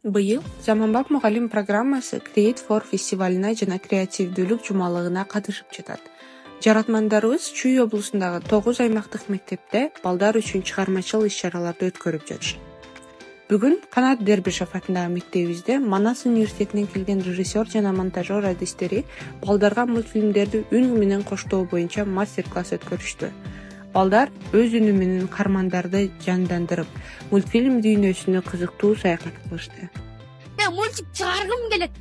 Быйыл Заманбап мугалим программасы Create for фестивалына жана креативдүүлүк жумалыгына катышып жатат. Жаратмандарыбыз Чүй облусундагы 9 аймактык мектепте балдар үчүн чыгармачыл иш-чараларды өткөрүп жатышат. Бүгүн Канат Дербишев атындагы мектебибизде Манас университетинен келген режиссер жана монтажер адистери балдарга мультфильмдерди үн менен коштоо боюнча мастер-класс өткөрүштү. Балдар өз үнү менен кармандарды жандандырып, мультфильм дүйнөсүнө кызыктуу саякат кылышты. Мен мультик чыгаргым келет.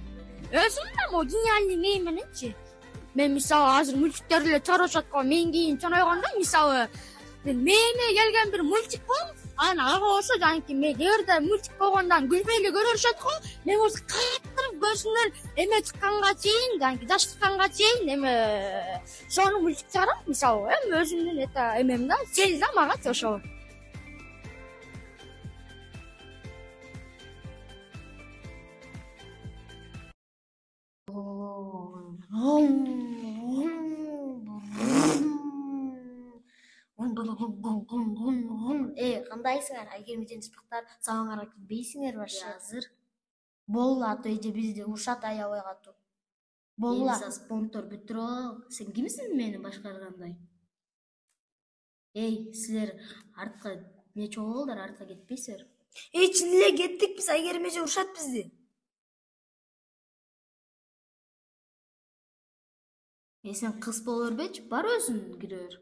Өзүм да могу гениальный мен мененчи. Мен мисалы азыр мультиктер эле чыгарып жаткан, мен кийин чоңойгондо мисалы мени келген бир мультик болуп, анан ага болсо жанагы мен эгерде мультик болгондон күлбөй эле көрүшөт го, мен болсо каттырып көзүнөн эме чыкканга чейин, жанагы жаш чыкканга чейин эме сону мультик чыгарам мисалы, өзүмдүн это эмем да, сел да мага ошо. Кандайсыңар? Айгермеден спактар сабаңарга кирбейсиңер башы. Азыр болла ато эже бизди урушат аябай катуу. Болла спонтор бүтүрө. Сен кимсиң мени башкаргандай? Силер артка нече болдур, артка кетпейсиңер? Чын эле кеттик биз, Айгерим эже урушат бизди. Сен кыз боло бербечи, бар өзүң кире бер.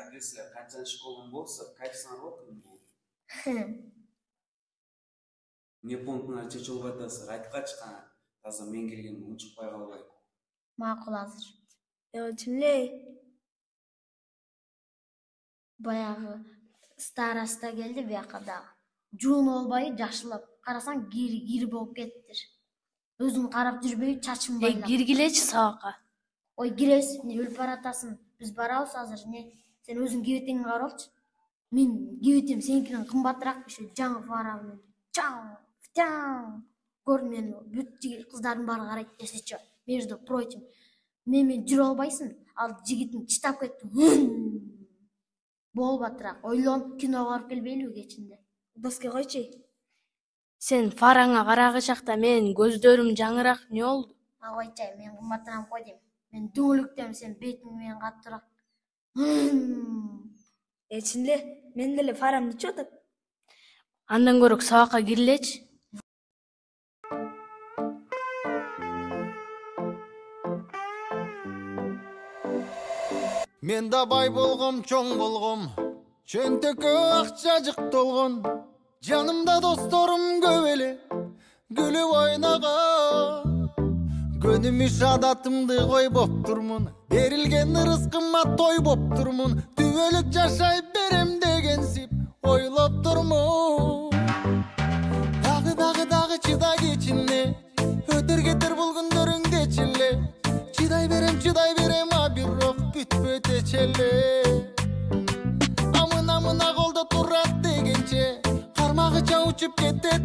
Адреса канча школам болсо, кайсысына окуйм бул? Не пунктуна чечилип атасыз, айткачы кана. Таза мен келген унчукпай калбай. Макул азыр. Чын эле. Баягы староста келди бияка дагы. Жуун болбой жашылап, карасаң кир болуп кеттир. Өзүң карап жүрбөй чачың байлап. Киргилечи сабакка. Ой, киресиң, не өлүп баратасың? Биз барабыз азыр, не? Сен өзүң кебетеңди карапчы. Мен кебетем сеникинен кымбатыраак ошо жаңы фара менен. Чаң. Көрдүм мен бүт кыздардын баары карайт десечи. Между прочим, мен жүрө албайсың. Ал жигитин чытап кетти. Болбатыраак. Ойлом, киного барып келбейлиби кечинде? Доска койчу. Сен фараңа карагычакта мен көздөрүм жаңыраак не болду? Койчай, мен кымбатыраак кой дейм. Мен дүңүлүктөм, сен бетиң менен каттыраак. Чын эле, мен деле фарам нече атат? Андан көрөк сабакка кирилечи. Мен да бай болгом, чоң болгом, чөнтөккө акча жык толгон. Жанымда досторум көп эле, күлүп ойногон. Көнүмүш адатымды койбоп турмун, берилген ырыскыма тойбоп турмун. Түбөлүк жашай берем дегенсип ойлоп турмун. Дагы чыдай кечине, өтөр кетер бул күндөрүңдечи эле. Чыдай берем, а бирок бүтпөйт эчеле. Амына колдо турат дегенче, кармагыча учуп кетет